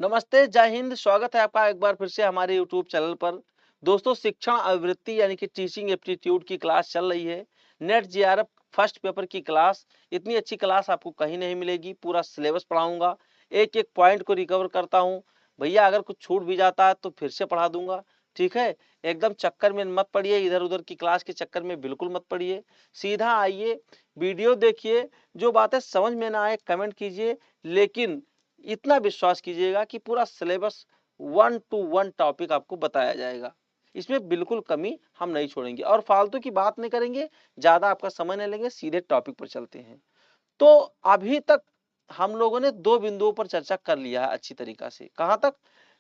नमस्ते, जय हिंद। स्वागत है आपका एक बार फिर से हमारे यूट्यूब चैनल पर। दोस्तों, शिक्षण आवृत्ति यानी कि टीचिंग एप्टीट्यूड की क्लास चल रही है। नेट जेआरएफ फर्स्ट पेपर की क्लास। इतनी अच्छी क्लास आपको कहीं नहीं मिलेगी। पूरा सिलेबस पढ़ाऊंगा, एक एक पॉइंट को रिकवर करता हूँ। भैया अगर कुछ छूट भी जाता है तो फिर से पढ़ा दूंगा। ठीक है, एकदम चक्कर में मत पड़िए, इधर उधर की क्लास के चक्कर में बिल्कुल मत पड़िए। सीधा आइए, वीडियो देखिए, जो बातें समझ में ना आए कमेंट कीजिए, लेकिन इतना विश्वास कीजिएगा कि पूरा सिलेबस 1 टू 1 टॉपिक आपको बताया जाएगा। इसमें बिल्कुल कमी हम नहीं छोड़ेंगे और फालतू की बात नहीं करेंगे, ज़्यादा आपका समय नहीं लेंगे, सीधे टॉपिक पर चलते हैं। तो अभी तक हम लोगों ने 2 बिंदुओं पर चर्चा कर लिया है अच्छी तरीका से। कहाँ तक?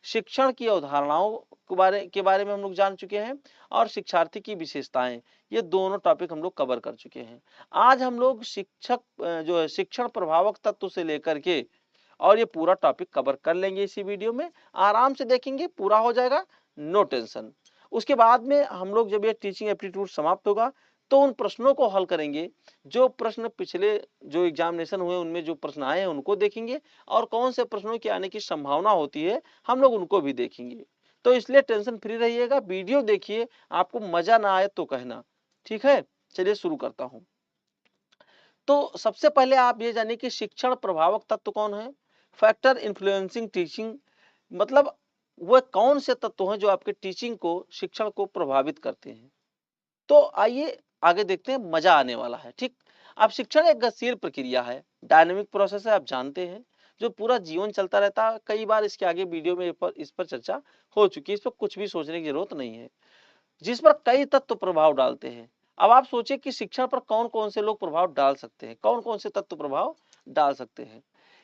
शिक्षण की अवधारणाओं के बारे में हम लोग जान चुके हैं और शिक्षार्थी की विशेषताएं, ये दोनों टॉपिक हम लोग कवर कर चुके हैं। आज हम लोग जो है शिक्षण प्रभावक तत्व से लेकर के और ये पूरा टॉपिक कवर कर लेंगे इसी वीडियो में। आराम से देखेंगे, पूरा हो जाएगा, नो टेंशन। उसके बाद में हम लोग जब ये टीचिंग एप्टीट्यूड समाप्त होगा तो उन प्रश्नों को हल करेंगे। जो प्रश्न पिछले जो एग्जामिनेशन हुए उनमें जो प्रश्न आए हैं उनको देखेंगे और कौन से प्रश्नों के आने की संभावना होती है हम लोग उनको भी देखेंगे। तो इसलिए टेंशन फ्री रहिएगा, वीडियो देखिए, आपको मजा ना आए तो कहना। ठीक है, चलिए शुरू करता हूं। तो सबसे पहले आप ये जानिए कि शिक्षण प्रभावक तत्व कौन है। फैक्टर इन्फ्लुएंसिंग टीचिंग, मतलब वह कौन से तत्व हैं जो आपके टीचिंग को, शिक्षण को प्रभावित करते हैं। तो आइए आगे देखते हैं, मजा आने वाला है। ठीक, अब शिक्षण एक गतिशील प्रक्रिया है, डायनेमिक प्रोसेस है, आप जानते हैं, जो पूरा जीवन चलता रहता है। कई बार इसके आगे वीडियो में इस पर चर्चा हो चुकी है, इस पर कुछ भी सोचने की जरूरत नहीं है, जिस पर कई तत्व प्रभाव डालते हैं। अब आप सोचिए कि शिक्षण पर कौन कौन से लोग प्रभाव डाल सकते हैं, कौन कौन से तत्व प्रभाव डाल सकते हैं।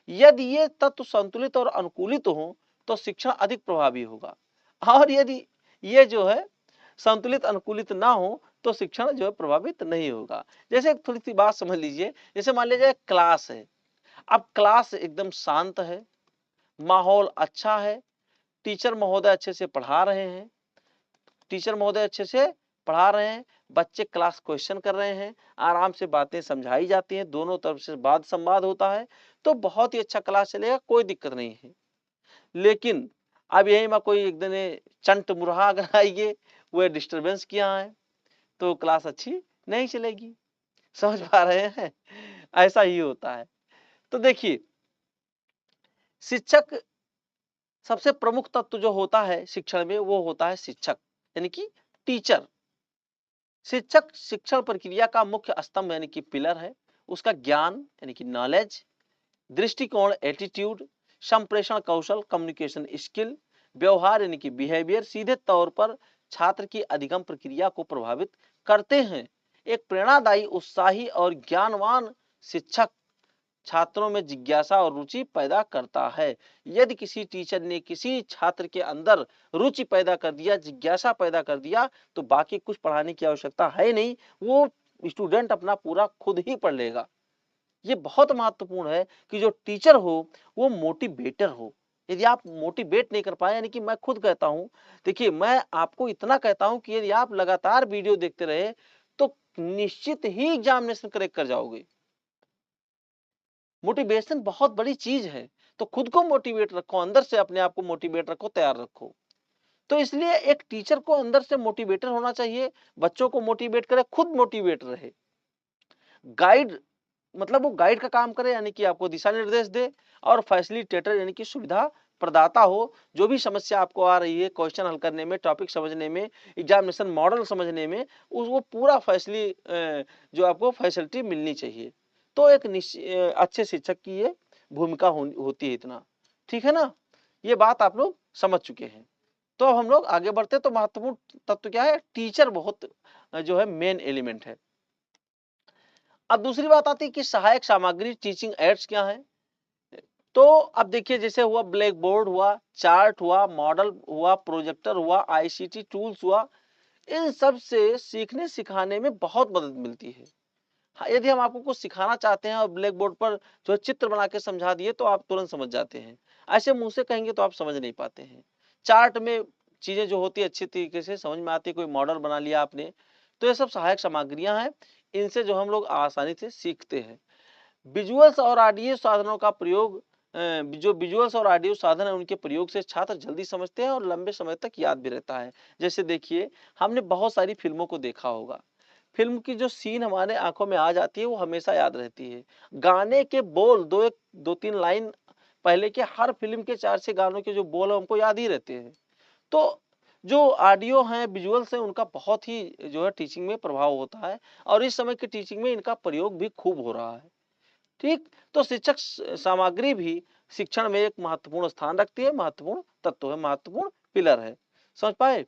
यदि ये तत्व संतुलित और अनुकूलित हो तो शिक्षण अधिक प्रभावी होगा, और यदि ये जो है संतुलित अनुकूलित ना हो तो शिक्षण जो है प्रभावित नहीं होगा। जैसे एक थोड़ी सी बात समझ लीजिए, जैसे मान लीजिए क्लास है। अब क्लास एकदम शांत है, माहौल अच्छा है, टीचर महोदय अच्छे से पढ़ा रहे हैं, बच्चे क्लास क्वेश्चन कर रहे हैं, आराम से बातें समझाई जाती हैं, दोनों तरफ से वाद संवाद होता है, तो बहुत ही अच्छा क्लास चलेगा, कोई दिक्कत नहीं है। लेकिन अब यही में कोई एक दिन चंट मुरहा अगर आइए, वो डिस्टरबेंस किया है, तो क्लास अच्छी नहीं चलेगी। समझ पा रहे हैं? ऐसा ही होता है। तो देखिए, शिक्षक सबसे प्रमुख तत्व जो होता है शिक्षण में, वो होता है शिक्षक, यानी कि टीचर। शिक्षक शिक्षण प्रक्रिया का मुख्य स्तंभ यानी कि पिलर है। उसका ज्ञान यानी कि नॉलेज, दृष्टिकोण एटीट्यूड, संप्रेषण कौशल कम्युनिकेशन स्किल, व्यवहार यानी कि बिहेवियर सीधे तौर पर छात्र की अधिगम प्रक्रिया को प्रभावित करते हैं। एक प्रेरणादायी, उत्साही और ज्ञानवान शिक्षक छात्रों में जिज्ञासा और रुचि पैदा करता है। यदि किसी टीचर ने किसी छात्र के अंदर रुचि पैदा कर दिया, जिज्ञासा पैदा कर दिया, तो बाकी कुछ पढ़ाने की आवश्यकता है नहीं, वो स्टूडेंट अपना पूरा खुद ही पढ़ लेगा। ये बहुत महत्वपूर्ण है कि जो टीचर हो वो मोटिवेटर हो। यदि आप मोटिवेट नहीं कर पाए, यानी कि मैं खुद कहता हूं, देखिए मैं आपको इतना कहता हूं कि यदि आप लगातार वीडियो देखते रहे तो निश्चित ही एग्जामिनेशन क्रैक कर जाओगे। मोटिवेशन बहुत बड़ी चीज है, तो खुद को मोटिवेट रखो, अंदर से अपने आप को मोटिवेट रखो, तैयार रखो। तो इसलिए एक टीचर को अंदर से मोटिवेटर होना चाहिए, बच्चों को मोटिवेट करे, खुद मोटिवेट रहे। गाइड, मतलब वो गाइड का काम करे, यानी कि आपको दिशा निर्देश दे, और फैसिलिटेटर यानी कि सुविधा प्रदाता हो। जो भी समस्या आपको आ रही है क्वेश्चन हल करने में, टॉपिक समझने में, एग्जामिनेशन मॉडल समझने में, उस वो पूरा जो आपको फैसिलिटी मिलनी चाहिए। तो एक अच्छे शिक्षक की ये भूमिका होती है इतना। ठीक है ना, ये बात आप लोग समझ चुके हैं। तो अब हम लोग आगे बढ़ते, तो महत्वपूर्ण तत्व क्या है, टीचर बहुत जो है मेन एलिमेंट है। अब दूसरी बात आती है कि सहायक सामग्री, टीचिंग एड्स क्या है। तो अब देखिए, जैसे हुआ ब्लैक बोर्ड, हुआ चार्ट, हुआ मॉडल, हुआ प्रोजेक्टर, हुआ आईसीटी टूल्स, हुआ इन सब से सीखने सिखाने में बहुत मदद मिलती है। हाँ, यदि हम आपको कुछ सिखाना चाहते हैं और ब्लैक बोर्ड पर जो है चित्र बना के समझा दिए तो आप तुरंत समझ जाते हैं, ऐसे मुंह से कहेंगे तो आप समझ नहीं पाते हैं। चार्ट में चीजें जो होती है अच्छी तरीके से समझ में आती है, कोई मॉडल बना लिया आपने, तो ये सब सहायक सामग्रियां हैं, इनसे जो हम लोग आसानी से सीखते हैं। विजुअल्स और ऑडियो साधनों का प्रयोग जो विजुअल्स और ऑडियो साधन है उनके प्रयोग से छात्र जल्दी समझते हैं और लंबे समय तक याद भी रहता है। जैसे देखिए, हमने बहुत सारी फिल्मों को देखा होगा। फिल्म की जो सीन हमारे आंखों में आ जाती है वो हमेशा याद रहती है। गाने के बोल 2-3 लाइन पहले के हर फिल्म के 4-6 गानों के जो बोल है हमको याद ही रहते हैं। तो जो ऑडियो हैं, विजुअल्स हैं, उनका बहुत ही जो है टीचिंग में प्रभाव होता है और इस समय की टीचिंग में इनका प्रयोग भी खूब हो रहा है। ठीक? तो शिक्षक सामग्री भी शिक्षण में एक महत्वपूर्ण स्थान रखती है, महत्वपूर्ण तत्व है, महत्वपूर्ण पिलर है। समझ पाए?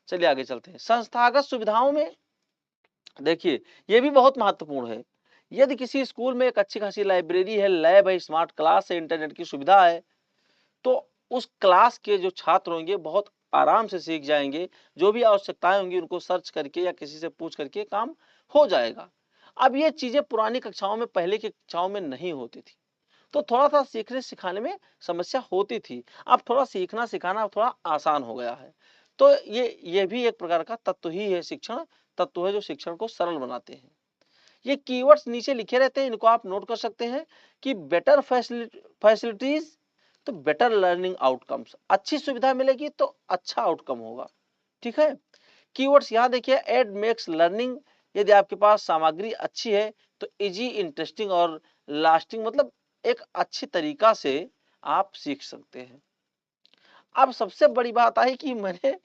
चलिए आगे चलते हैं। संस्थागत सुविधाओं में देखिए, ये भी बहुत महत्वपूर्ण है। यदि किसी स्कूल में एक अच्छी खासी लाइब्रेरी है, लैब है, स्मार्ट क्लास है, इंटरनेट की सुविधा है, तो उस क्लास के जो छात्र होंगे बहुत आराम से सीख जाएंगे। जो भी आवश्यकताएं होंगी उनको सर्च करके या किसी से पूछ करके काम हो जाएगा। अब ये चीजें पुरानी कक्षाओं में, पहले की कक्षाओं में नहीं होती थी, तो थोड़ा सा सीखने सिखाने में समस्या होती थी। अब थोड़ा सीखना सिखाना थोड़ा आसान हो गया है। तो ये भी एक प्रकार का तत्व ही है, शिक्षण तत्व है जो शिक्षण को सरल बनाते हैं। ये कीवर्ड्स नीचे लिखे रहते हैं, इनको आप नोट कर सकते हैं कि बेटर फैसिलिटीज तो बेटर लर्निंग आउटकम्स, अच्छी सुविधा मिलेगी तो अच्छा आउटकम होगा। ठीक है? कीवर्ड्स यहाँ देखिए, एड मेक्स लर्निंग, यदि आपके पास सामग्री अच्छी है तो इजी, इंटरेस्टिंग और लास्टिंग, मतलब एक अच्छी तरीका से आप सीख सकते हैं। अब सबसे बड़ी बात आई कि मैंने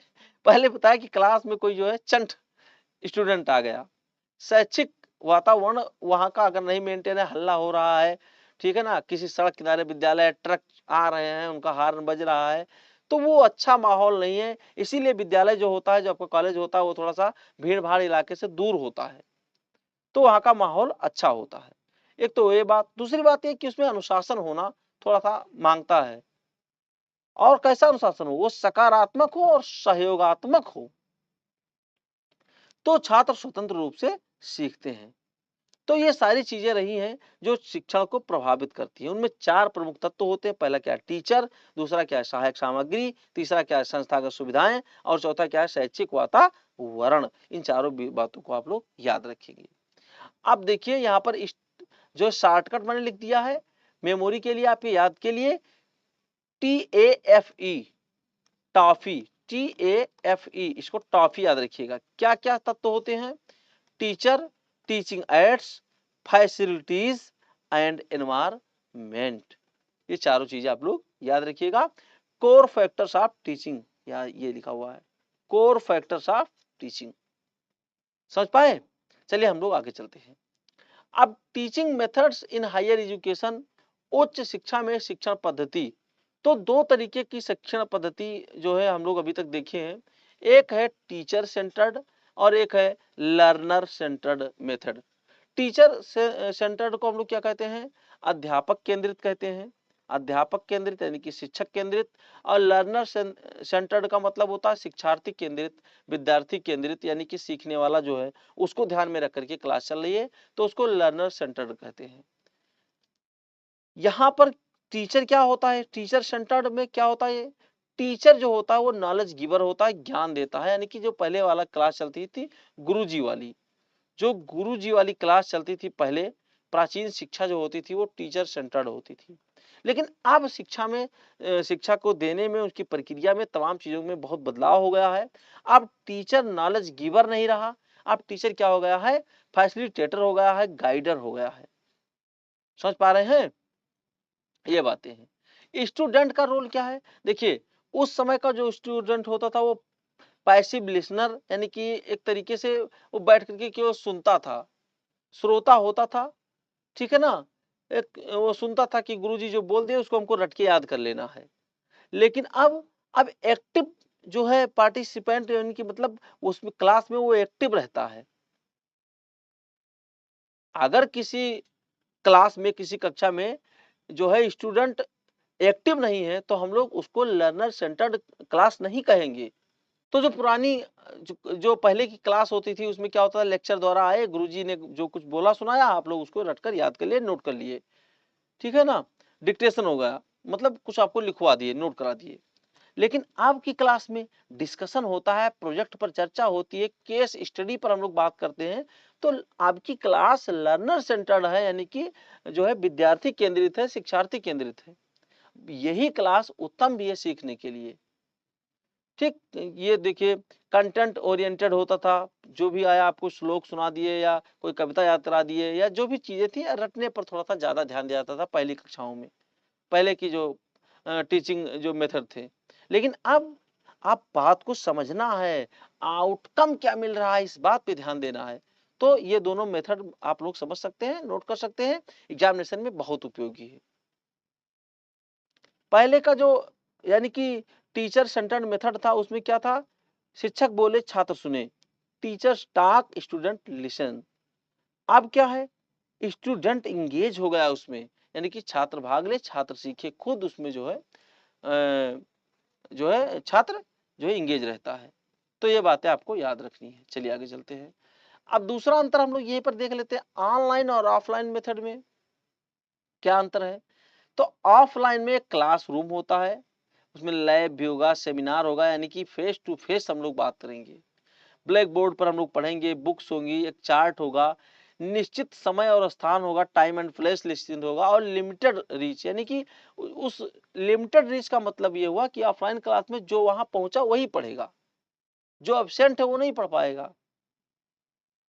पहले बताया कि क्लास में कोई जो है चंट स्टूडेंट आ गया, शैक्षिक वातावरण वहां का अगर नहीं मेंटेन है, हल्ला हो रहा है, ठीक है ना, किसी सड़क किनारे विद्यालय, ट्रक आ रहे हैं, उनका हॉर्न बज रहा है, तो वो अच्छा माहौल नहीं है। इसीलिए विद्यालय जो होता है, जो आपका कॉलेज होता है, वो थोड़ा सा भीड़ भाड़ इलाके से दूर होता है, तो वहां का माहौल अच्छा होता है। एक तो ये बात। दूसरी बात ये कि उसमें अनुशासन होना थोड़ा सा मांगता है। और कैसा अनुशासन हो? वो सकारात्मक हो और सहयोगात्मक हो, तो छात्र स्वतंत्र रूप से सीखते हैं। तो ये सारी चीजें रही हैं जो शिक्षण को प्रभावित करती हैं। उनमें 4 प्रमुख तत्व होते हैं। पहला क्या है? टीचर। दूसरा क्या है? सहायक सामग्री। तीसरा क्या है? संस्थागत सुविधाएं। और चौथा क्या है? शैक्षिक वातावरण। इन चारों बातों को आप लोग याद रखेंगे। अब देखिए यहाँ पर जो शॉर्टकट मैंने लिख दिया है मेमोरी के लिए, आपके याद के लिए, TAFE, टॉफी, TAFE, इसको टॉफी याद रखिएगा। क्या क्या तत्व होते हैं? Teacher, teaching ads, facilities and environment. ये चारों चीजें आप लोग याद रखिएगा। कोर फैक्टर्स ऑफ टीचिंग, या ये लिखा हुआ है, कोर फैक्टर्स ऑफ टीचिंग। समझ पाए? चलिए हम लोग आगे चलते हैं। अब teaching methods in higher education, उच्च शिक्षा में शिक्षण पद्धति। तो 2 तरीके की शिक्षण पद्धति जो है हम लोग अभी तक देखे हैं। एक है टीचर सेंटर्ड और एक है learner centred method. Teacher centred को हम लोग क्या कहते हैं? अध्यापक केंद्रित कहते हैं। अध्यापक केंद्रित यानी कि शिक्षक केंद्रित। और लर्नर सेंटर्ड का मतलब होता है शिक्षार्थी केंद्रित, विद्यार्थी केंद्रित, यानी कि सीखने वाला जो है उसको ध्यान में रख करके क्लास चल रही है, तो उसको लर्नर सेंटर्ड कहते हैं। यहाँ पर टीचर क्या होता है? टीचर सेंटर्ड में क्या होता है? टीचर जो होता है वो नॉलेज गिवर होता है, ज्ञान देता है। यानी कि जो पहले वाला क्लास चलती थी गुरुजी वाली, जो गुरुजी वाली क्लास चलती थी पहले, प्राचीन शिक्षा जो होती थी वो टीचर सेंटर्ड होती थी। लेकिन अब शिक्षा में, शिक्षा को देने में, उसकी प्रक्रिया में, तमाम चीजों में बहुत बदलाव हो गया है। अब टीचर नॉलेज गिवर नहीं रहा, अब टीचर क्या हो गया है? फैसिलिटेटर हो गया है, गाइडर हो गया है। समझ पा रहे हैं? ये बातें हैं। स्टूडेंट का रोल क्या है? देखिए, उस समय का जो स्टूडेंट होता था वो पैसिव लिसनर, यानी कि एक तरीके से वो बैठ करके केवल सुनता था, श्रोता होता था। ठीक है ना? एक वो सुनता था कि गुरुजी जो बोल दिए उसको हमको रट के याद कर लेना है। लेकिन अब एक्टिव जो है पार्टिसिपेंट, यानी कि मतलब उसमें क्लास में वो एक्टिव रहता है। अगर किसी क्लास में, किसी कक्षा में जो है स्टूडेंट एक्टिव नहीं है तो हम लोग उसको लर्नर सेंटर्ड क्लास नहीं कहेंगे। तो जो पुरानी जो पहले की क्लास होती थी उसमें क्या होता था? लेक्चर द्वारा आए, गुरुजी ने जो कुछ बोला सुनाया, आप लोग उसको रटकर याद कर लिए, नोट कर लिए। ठीक है ना? डिक्टेशन हो गया, मतलब कुछ आपको लिखवा दिए, नोट करा दिए। लेकिन अब की क्लास में डिस्कशन होता है, प्रोजेक्ट पर चर्चा होती है, केस स्टडी पर हम लोग बात करते हैं। तो आपकी क्लास लर्नर सेंटर्ड है, यानी कि जो है विद्यार्थी केंद्रित है, शिक्षार्थी केंद्रित है। यही क्लास उत्तम भी है सीखने के लिए। ठीक, ये देखिए कंटेंट ओरिएंटेड होता था, जो भी आया आपको श्लोक सुना दिए या कोई कविता याद करा दिए या जो भी चीजें थी रटने पर थोड़ा सा ज्यादा ध्यान दिया जाता था पहली कक्षाओं में, पहले की जो टीचिंग जो मेथड थे। लेकिन अब आप बात को समझना है, आउटकम क्या मिल रहा है इस बात पे ध्यान देना है। तो ये दोनों मेथड आप लोग समझ सकते हैं, नोट कर सकते हैं, एग्जामिनेशन में बहुत उपयोगी है। पहले का जो यानी कि टीचर सेंटर्ड मेथड था उसमें क्या था, शिक्षक बोले छात्र सुने, टीचर्स टॉक स्टूडेंट लिसन। अब क्या है, स्टूडेंट इंगेज हो गया उसमें, यानी कि छात्र भाग ले, छात्र सीखे, खुद उसमें जो है छात्र जो है इंगेज रहता है। तो ये बातें आपको याद रखनी है। चलिए आगे चलते हैं। अब दूसरा अंतर हम लोग यहीं पर देख लेते हैं, ऑनलाइन और ऑफलाइन मेथड में क्या अंतर है। तो ऑफलाइन में एक क्लासरूम होता है, उसमें लैब भी होगा, सेमिनार होगा, यानी कि फेस टू फेस हम लोग बात करेंगे। ब्लैक बोर्ड पर हम लोग पढ़ेंगे, बुक्स होंगी, एक चार्ट होगा, निश्चित समय और स्थान होगा, टाइम एंड प्लेस निश्चित होगा, और लिमिटेड रीच, यानी कि उस लिमिटेड रीच का मतलब ये हुआ कि ऑफलाइन क्लास में जो वहां पहुंचा वही पढ़ेगा, जो एब्सेंट है वो नहीं पढ़ पाएगा।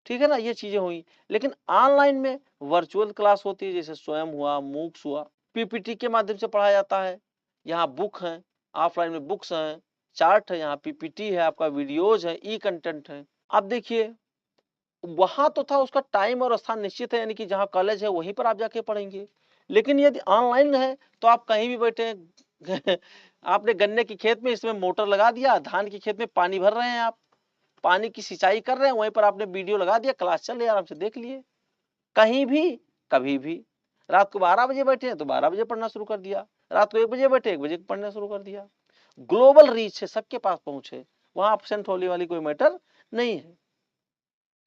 ठीक है ना, ये चीजें हुई। लेकिन ऑनलाइन में वर्चुअल क्लास होती है, जैसे स्वयं हुआ, मूक्स हुआ, पीपीटी के माध्यम से पढ़ाया जाता है। यहाँ बुक है, ऑफलाइन में बुक्स हैं, चार्ट है, यहाँ पीपीटी है, आपका वीडियोज है, ई कंटेंट है। अब देखिए वहां तो था उसका टाइम और स्थान निश्चित है, यानी कि जहाँ कॉलेज है वहीं पर आप जाके पढ़ेंगे। लेकिन यदि ऑनलाइन है तो आप कहीं भी बैठे हैं। आपने गन्ने की खेत में इसमें मोटर लगा दिया, धान की खेत में पानी भर रहे हैं, आप पानी की सिंचाई कर रहे हैं, वहीं पर आपने वीडियो लगा दिया, क्लास चल रही है, आराम से देख लिए, कहीं भी कभी भी। रात को 12 बजे बैठे हैं तो 12 बजे पढ़ना शुरू कर दिया, रात को 1 बजे बैठे 1 बजे पढ़ना शुरू कर दिया। ग्लोबल रीच है, सबके पास पहुंच है, वहां एब्सेंट होने वाली कोई मैटर नहीं है।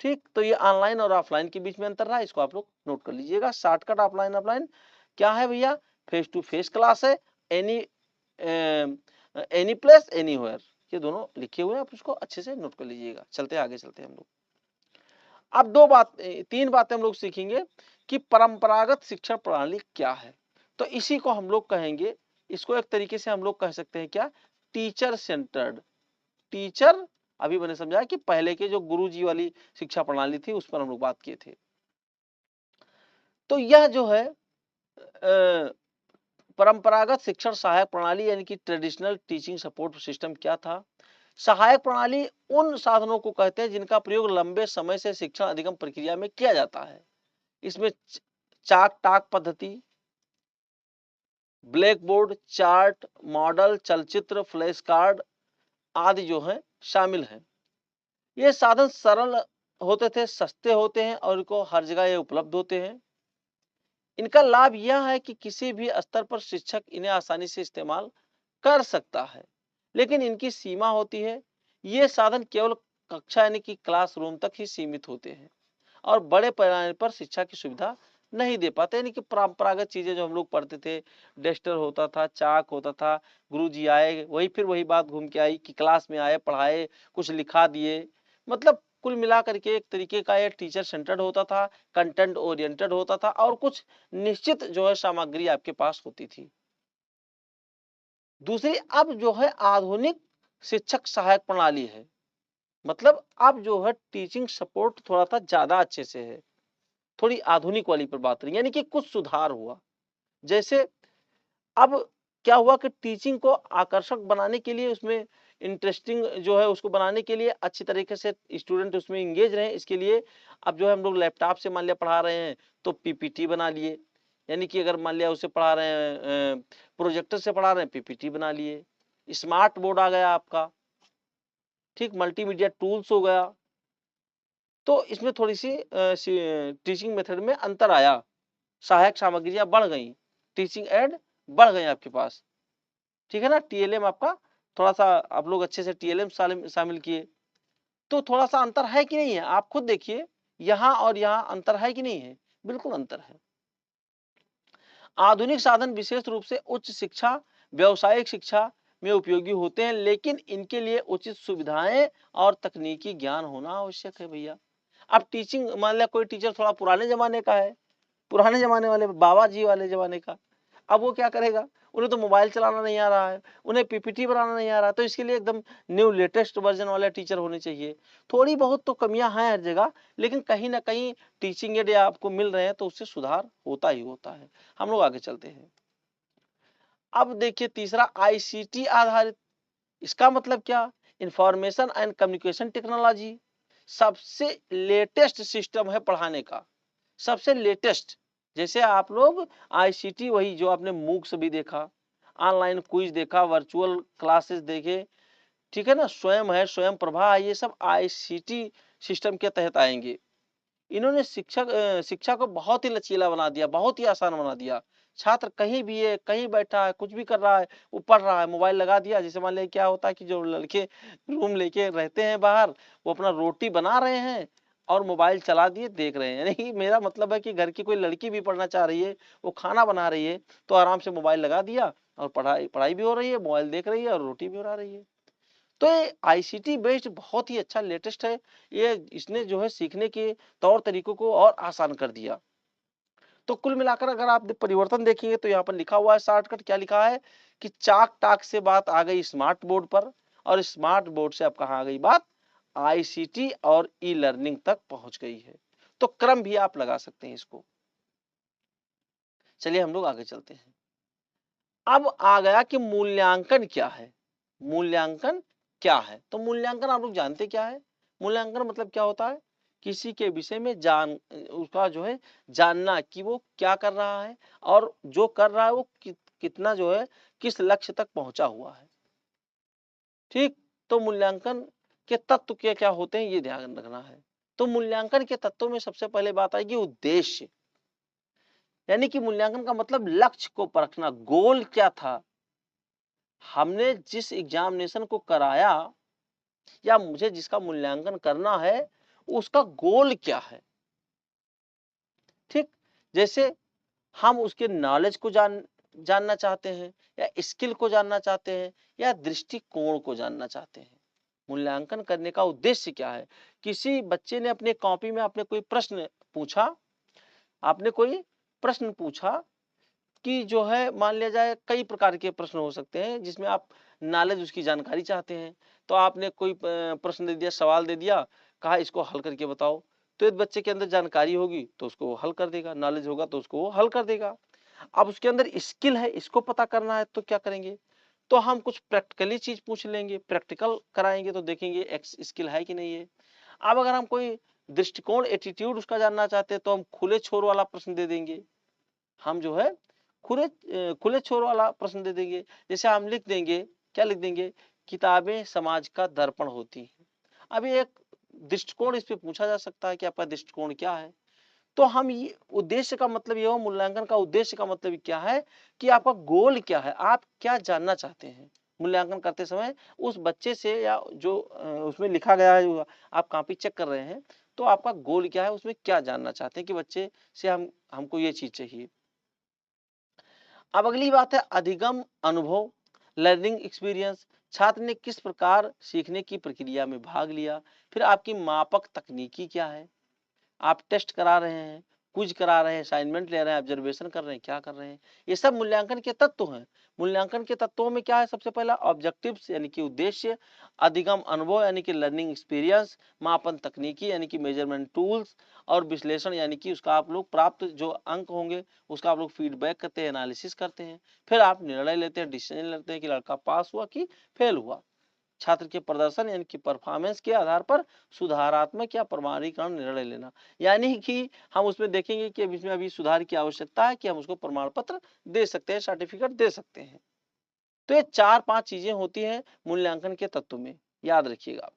ठीक, तो ये ऑनलाइन और ऑफलाइन के बीच में अंतर रहा, इसको आप लोग नोट कर लीजिएगा। शॉर्टकट ऑफलाइन ऑफलाइन क्या है भैया, फेस टू फेस क्लास है, एनी एनी प्लेस एनीवेयर, ये दोनों लिखे हुए हैं, आप उसको अच्छे से नोट कर लीजिएगा। चलते हैं आगे, चलते हैं हम लोग। अब तीन बातें हम लोग सीखेंगे कि परंपरागत शिक्षण प्रणाली क्या है। तो इसी को हम लोग कहेंगे, इसको एक तरीके से हम लोग कह सकते हैं क्या, टीचर सेंटर्ड। टीचर, अभी मैंने समझाया कि पहले के जो गुरुजी वाली शिक्षा प्रणाली थी उस पर हम लोग बात किए थे। तो यह जो है परंपरागत शिक्षण सहायक प्रणाली यानी कि ट्रेडिशनल टीचिंग सपोर्ट सिस्टम क्या था। सहायक प्रणाली उन साधनों को कहते हैं जिनका प्रयोग लंबे समय से शिक्षण अधिगम प्रक्रिया में किया जाता है। इसमें चाक टाक पद्धति, ब्लैक बोर्ड, चार्ट, मॉडल, चलचित्र, फ्लैश कार्ड आदि जो है शामिल हैं। ये साधन सरल होते थे, सस्ते होते हैं और इनको हर जगह ये उपलब्ध होते हैं। इनका लाभ यह है कि किसी भी स्तर पर शिक्षक इन्हें आसानी से इस्तेमाल कर सकता है, लेकिन इनकी सीमा होती है। ये साधन केवल कक्षा यानी कि क्लासरूम तक ही सीमित होते हैं और बड़े पैमाने पर शिक्षा की सुविधा नहीं दे पाते। यानी कि परंपरागत चीजें जो हम लोग पढ़ते थे, डस्टर होता था, चाक होता था, गुरुजी आए वही फिर वही बात घूम के आई कि क्लास में आए, पढ़ाए, कुछ लिखा दिए, मतलब कुल मिलाकर के एक तरीके का ये टीचर सेंटर्ड होता था, कंटेंट ओरिएंटेड होता था और कुछ निश्चित जो है सामग्री आपके पास होती थी। दूसरी अब जो है आधुनिक शिक्षक सहायक प्रणाली है, मतलब अब जो है टीचिंग सपोर्ट थोड़ा सा ज्यादा अच्छे से है, थोड़ी आधुनिक वाली पर बात रही, यानी कि कुछ सुधार हुआ। जैसे अब क्या हुआ कि टीचिंग को आकर्षक बनाने के लिए, उसमें इंटरेस्टिंग जो है उसको बनाने के लिए, अच्छी तरीके से स्टूडेंट उसमें इंगेज रहे, इसके लिए अब जो है हम लोग लैपटॉप से मान लिया पढ़ा रहे हैं तो पीपीटी बना लिए, यानी कि अगर मान लिया उसे पढ़ा रहे हैं प्रोजेक्टर से पढ़ा रहे हैं पीपीटी बना लिए। स्मार्ट बोर्ड आ गया आपका, ठीक, मल्टीमीडिया टूल्स हो गया। तो इसमें थोड़ी सी टीचिंग मेथड में अंतर आया, सहायक सामग्रियां बढ़ गई, टीचिंग एड बढ़ गए आपके पास। ठीक है ना, टीएलएम आपका थोड़ा सा आप लोग अच्छे से टीएलएम शामिल किए, तो थोड़ा सा अंतर है कि नहीं है, आप खुद देखिए, यहाँ और यहाँ अंतर है कि नहीं है, बिल्कुल अंतर है। आधुनिक साधन विशेष रूप से उच्च शिक्षा, व्यावसायिक शिक्षा में उपयोगी होते हैं, लेकिन इनके लिए उचित सुविधाएं और तकनीकी ज्ञान होना आवश्यक है भैया। अब टीचिंग मान लिया कोई टीचर थोड़ा पुराने जमाने का है, पुराने जमाने वाले बाबा जी वाले जमाने का, अब वो क्या करेगा, उन्हें तो मोबाइल चलाना नहीं आ रहा है, उन्हें पीपीटी बनाना नहीं आ रहा है, तो इसके लिए एकदम न्यू लेटेस्ट वर्जन वाले टीचर होने चाहिए। थोड़ी बहुत तो कमियां हैं हर जगह, लेकिन कहीं ना कहीं टीचिंग एड आपको मिल रहे हैं तो उससे सुधार होता ही होता है। हम लोग आगे चलते हैं। अब देखिए तीसरा, आईसीटी आधारित। इसका मतलब क्या? Information and communication technology. सबसे लेटेस्ट सिस्टम है पढ़ाने का, सबसे लेटेस्ट। जैसे आप लोग आईसीटी, वही जो आपने मूक्स भी देखा, ऑनलाइन क्विज देखा, वर्चुअल क्लासेस देखे, ठीक है ना, स्वयं है, स्वयं प्रभा, ये सब आईसीटी सिस्टम के तहत आएंगे। इन्होंने शिक्षा को बहुत ही लचीला बना दिया, बहुत ही आसान बना दिया। छात्र कहीं भी है, कहीं बैठा है, कुछ भी कर रहा है, वो पढ़ रहा है, मोबाइल लगा दिया। जैसे मान लीजिए क्या होता है कि जो लड़के रूम लेके रहते हैं बाहर, वो अपना रोटी बना रहे हैं और मोबाइल चला दिए देख रहे हैं। यानी कि मेरा मतलब है कि घर की कोई लड़की भी पढ़ना चाह रही है, वो खाना बना रही है, तो आराम से मोबाइल लगा दिया और पढ़ाई पढ़ाई भी हो रही है, मोबाइल देख रही है और रोटी भी बना रही है। तो ये आईसीटी बेस्ड बहुत ही अच्छा लेटेस्ट है। ये इसने जो है सीखने के तौर तरीकों को और आसान कर दिया। तो कुल मिलाकर अगर आप परिवर्तन देखेंगे तो यहाँ पर लिखा हुआ है शॉर्टकट, क्या लिखा है कि चाक टाक से बात आ गई स्मार्ट बोर्ड पर, और स्मार्ट बोर्ड से अब कहाँ आ गई बात, आईसीटी और ई लर्निंग तक पहुंच गई है। तो क्रम भी आप लगा सकते हैं इसको। चलिए हम लोग आगे चलते हैं। अब आ गया कि मूल्यांकन क्या है। मूल्यांकन क्या है? तो मूल्यांकन आप लोग जानते क्या है? मूल्यांकन मतलब क्या होता है? किसी के विषय में उसका जो है जानना कि वो क्या कर रहा है, और जो कर रहा है वो कितना जो है किस लक्ष्य तक पहुंचा हुआ है। ठीक। तो मूल्यांकन के तत्व क्या क्या होते हैं ये ध्यान रखना है। तो मूल्यांकन के तत्वों में सबसे पहले बात आएगी उद्देश्य। यानी कि मूल्यांकन का मतलब लक्ष्य को परखना, गोल क्या था। हमने जिस एग्जामिनेशन को कराया या मुझे जिसका मूल्यांकन करना है, उसका गोल क्या है। ठीक। जैसे हम उसके नॉलेज को जानना चाहते हैं, या स्किल को जानना चाहते हैं, या दृष्टिकोण को जानना चाहते हैं। मूल्यांकन करने का उद्देश्य क्या है? किसी बच्चे ने अपने कॉपी में आपने कोई प्रश्न पूछा, आपने कोई प्रश्न पूछा कि जो है मान लिया जाए कई प्रकार के प्रश्न हो सकते हैं जिसमें आप नॉलेज उसकी जानकारी चाहते हैं। तो आपने कोई प्रश्न दे दिया, सवाल दे दिया, कहा इसको हल करके बताओ। तो एक बच्चे के अंदर जानकारी होगी तो उसको वो हल कर देगा, नॉलेज होगा तो उसको वो हल कर देगा। अब उसके अंदर स्किल है, इसको पता करना है तो क्या करेंगे, तो हम कुछ प्रैक्टिकली चीज पूछ लेंगे, प्रैक्टिकल कराएंगे तो देखेंगे स्किल है कि नहीं है। अब अगर हम कोई दृष्टिकोण एटीट्यूड उसका जानना चाहते हैं तो हम खुले छोर वाला प्रश्न दे देंगे। हम जो है खुले छोर वाला प्रश्न दे देंगे। जैसे हम लिख देंगे, क्या लिख देंगे, किताबें समाज का दर्पण होती हैं। अभी एक दृष्टिकोण इस पे पूछा जा सकता है कि आपका दृष्टिकोण क्या है। तो हम ये उद्देश्य का मतलब ये हो, मूल्यांकन का उद्देश्य का मतलब क्या है कि आपका गोल क्या है, आप क्या जानना चाहते हैं मूल्यांकन करते समय उस बच्चे से, या जो उसमें लिखा गया है, जो आप कॉपी चेक कर रहे हैं, तो आपका गोल क्या है, उसमें क्या जानना चाहते हैं कि बच्चे से हमको ये चीज चाहिए। अब अगली बात है अधिगम अनुभव, लर्निंग एक्सपीरियंस। छात्र ने किस प्रकार सीखने की प्रक्रिया में भाग लिया। फिर आपकी मापक तकनीकी क्या है, आप टेस्ट करा रहे हैं, क्विज करा रहे हैं, असाइनमेंट ले रहे हैं, ऑब्जर्वेशन कर रहे हैं, क्या कर रहे हैं। ये सब मूल्यांकन के तत्व हैं। मूल्यांकन के तत्वों में क्या है, सबसे पहला ऑब्जेक्टिव्स यानी कि उद्देश्य, अधिगम अनुभव यानी कि लर्निंग एक्सपीरियंस, मापन तकनीकी यानी कि मेजरमेंट टूल्स, और विश्लेषण यानी कि उसका आप लोग प्राप्त जो अंक होंगे उसका आप लोग फीडबैक करते हैं, एनालिसिस करते हैं। फिर आप निर्णय लेते हैं, डिसीजन लेते हैं कि लड़का पास हुआ कि फेल हुआ। छात्र के प्रदर्शन यानी कि परफॉर्मेंस के आधार पर सुधारात्मक या प्रमाणीकरण निर्णय लेना। यानी कि हम उसमें देखेंगे कि अब इसमें अभी सुधार की आवश्यकता है कि हम उसको प्रमाण पत्र दे सकते हैं, सर्टिफिकेट दे सकते हैं। तो ये 4-5 चीजें होती हैं मूल्यांकन के तत्व में, याद रखिएगा।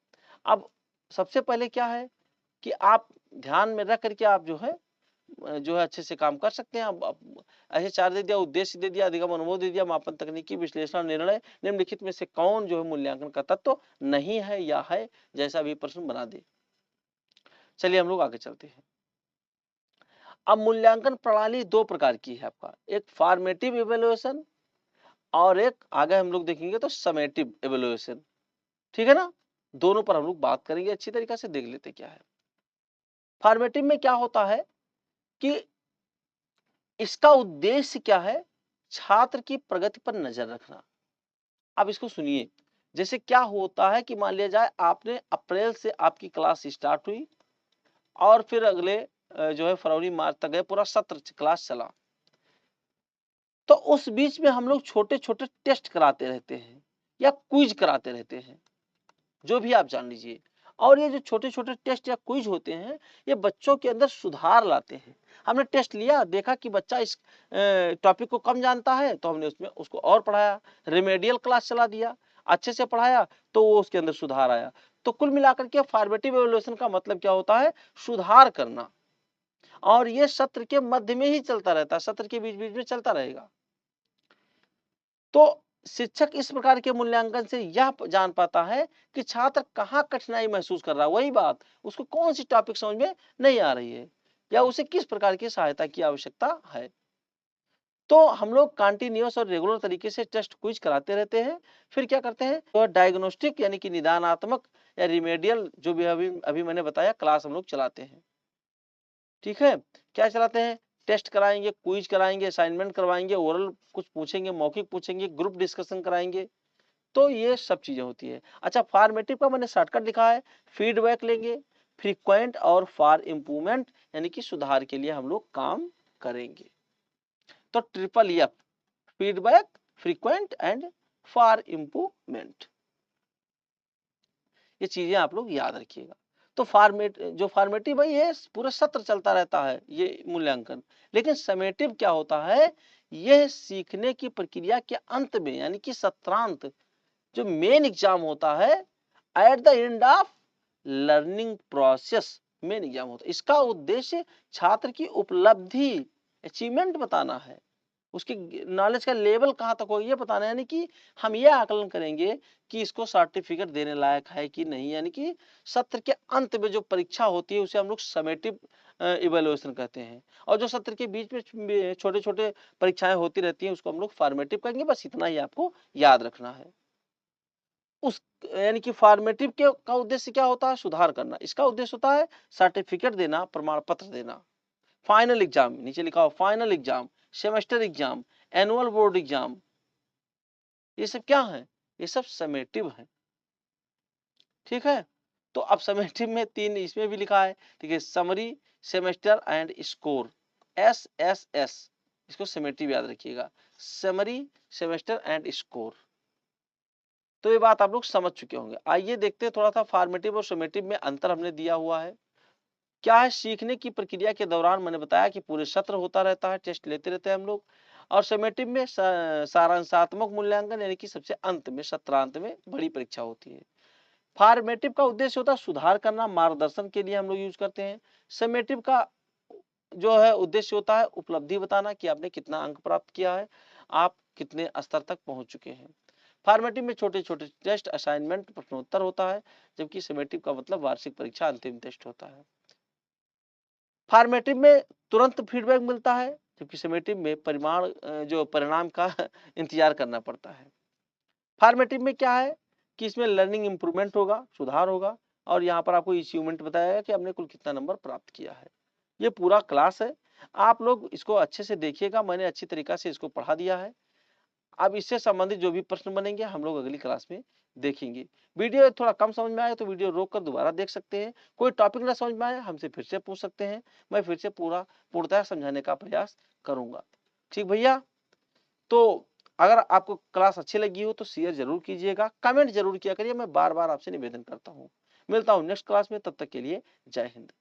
अब सबसे पहले क्या है कि आप ध्यान में रख करके आप जो है अच्छे से काम कर सकते हैं। अब ऐसे 4 दे दिया, उद्देश्य दे दिया, अधिगम अनुभव दे दिया, मापन तकनीकी, विश्लेषण, निर्णय। निम्नलिखित में से कौन जो है मूल्यांकन का तत्व नहीं है या है, जैसा भी प्रश्न बना दे। चलिए हम लोग आगे चलते हैं। अब मूल्यांकन प्रणाली 2 प्रकार की है आपका, एक फॉर्मेटिव इवैल्यूएशन और एक आगे हम लोग देखेंगे तो समेटिव इवैल्यूएशन। ठीक है ना, दोनों पर हम लोग बात करेंगे, अच्छी तरीके से देख लेते क्या है। फॉर्मेटिव में क्या होता है कि इसका उद्देश्य क्या है छात्र की प्रगति पर नजर रखना। अब इसको सुनिए, जैसे क्या होता है कि मान लिया जाए आपने अप्रैल से आपकी क्लास स्टार्ट हुई और फिर अगले जो है फरवरी मार्च तक गए, पूरा सत्र क्लास चला। तो उस बीच में हम लोग छोटे-छोटे टेस्ट कराते रहते हैं या क्विज कराते रहते हैं, जो भी आप जान लीजिए। और ये जो छोटे-छोटे टेस्ट या क्विज होते हैं, ये बच्चों के अंदर सुधार लाते हैं। हमने टेस्ट लिया, देखा कि बच्चा इस टॉपिक को कम जानता है, तो हमने उसमें उसको और पढ़ाया, रिमेडियल क्लास चला दिया, अच्छे से पढ़ाया, तो वो उसके अंदर सुधार आया। तो कुल मिलाकर के फॉर्मेटिव इवैल्यूएशन का मतलब क्या होता है? सुधार करना। और ये सत्र के मध्य में ही चलता रहता है, सत्र के बीच-बीच में चलता रहेगा। तो शिक्षक इस प्रकार के मूल्यांकन से यह जान पाता है कि छात्र कहाँ कठिनाई महसूस कर रहा है। वही बात, उसको कौन सी टॉपिक समझ में नहीं आ रही है या उसे किस प्रकार की सहायता की आवश्यकता है। तो हम लोग कंटीन्यूअस और रेगुलर तरीके से टेस्ट क्विज कराते रहते हैं। फिर क्या करते हैं, तो डायग्नोस्टिक यानी कि निदानात्मक या रिमेडियल जो भी अभी अभी मैंने बताया क्लास हम लोग चलाते हैं। ठीक है, क्या चलाते हैं? टेस्ट कराएंगे, क्विज कराएंगे, असाइनमेंट करवाएंगे, ओरल कुछ पूछेंगे, मौखिक पूछेंगे, ग्रुप डिस्कशन कराएंगे। तो ये सब चीजें होती है। अच्छा, फॉर्मेटिव का मैंने शॉर्टकट लिखा है, फीडबैक लेंगे, फ्रीक्वेंट और फॉर इम्प्रूवमेंट यानी कि सुधार के लिए हम लोग काम करेंगे। तो triple F, feedback, frequent and for improvement, ये चीजें आप लोग याद रखिएगा। तो फॉर्मेटिव है ये पूरे सत्र चलता रहता है ये मूल्यांकन। लेकिन समेटिव क्या होता है, यह सीखने की प्रक्रिया के अंत में यानी कि सत्रांत जो मेन एग्जाम होता है, at the end of learning process main exam होता है। इसका उद्देश्य छात्र की उपलब्धि, अचीवमेंट बताना है, उसकी नॉलेज का लेवल कहाँ तक हो ये बताना है। यानी कि हम ये आकलन करेंगे कि इसको सर्टिफिकेट देने लायक है कि नहीं। यानी कि सत्र के अंत में जो परीक्षा होती है उसे हम लोग समेटिव इवैल्यूएशन कहते हैं, और जो सत्र के बीच में छोटे-छोटे परीक्षाएं होती रहती हैं उसको हम लोग फॉर्मेटिव कहेंगे। बस इतना ही आपको याद रखना है। उस यानी कि फॉर्मेटिव के का उद्देश्य क्या होता है? सुधार करना। इसका उद्देश्य होता है सर्टिफिकेट देना, प्रमाण पत्र देना। फाइनल एग्जाम, नीचे लिखा हो final exam, semester exam, annual board exam, ये सब क्या है? ये सब समेटिव है। ठीक है, तो अब समेटिव में तीन इसमें भी लिखा है, ठीक है, summary, semester and score, SSS, इसको समेटिव याद रखिएगा, समरी, सेमेस्टर एंड स्कोर। तो ये बात आप लोग समझ चुके होंगे। आइए देखते हैं थोड़ा सा फॉर्मेटिव और समेटिव में अंतर हमने दिया हुआ है। क्या है, सीखने की प्रक्रिया के दौरान मैंने बताया कि पूरे सत्र होता रहता है, टेस्ट लेते रहते हैं हम लोग। और समेटिव में सारांशात्मक मूल्यांकन यानी कि सबसे अंत में, सत्रांत में बड़ी परीक्षा होती है। फॉर्मेटिव का उद्देश्य होता है सुधार करना, मार्गदर्शन के लिए हम लोग यूज करते हैं। समेटिव का जो है उद्देश्य होता है उपलब्धि बताना कि आपने कितना अंक प्राप्त किया है, आप कितने स्तर तक पहुंच चुके हैं। फॉर्मेटिव में छोटे-छोटे टेस्ट, असाइनमेंट, प्रश्नोत्तर होता है, जबकि समेटिव का मतलब वार्षिक परीक्षा, अंतिम टेस्ट होता है। फॉर्मेटिव में तुरंत फीडबैक मिलता है, जबकि समेटिव में जो परिणाम का इंतजार करना पड़ता है। फॉर्मेटिव में क्या है कि इसमें लर्निंग इंप्रूवमेंट होगा, सुधार होगा, और यहाँ पर आपको अचीवमेंट बताया कि आपने कुल कितना नंबर प्राप्त किया है। ये पूरा क्लास है, आप लोग इसको अच्छे से देखिएगा, मैंने अच्छी तरीका से इसको पढ़ा दिया है। अब इससे संबंधित जो भी प्रश्न बनेंगे हम लोग अगली क्लास में देखेंगे। वीडियो थोड़ा कम समझ में आए तो वीडियो रोक कर दोबारा देख सकते हैं। कोई टॉपिक ना समझ में आए हमसे फिर से पूछ सकते हैं, मैं फिर से पूर्णतः समझाने का प्रयास करूंगा। ठीक भैया, तो अगर आपको क्लास अच्छी लगी हो तो शेयर जरूर कीजिएगा, कमेंट जरूर किया करिए, मैं बार बार आपसे निवेदन करता हूँ। मिलता हूँ नेक्स्ट क्लास में, तब तक के लिए जय हिंद।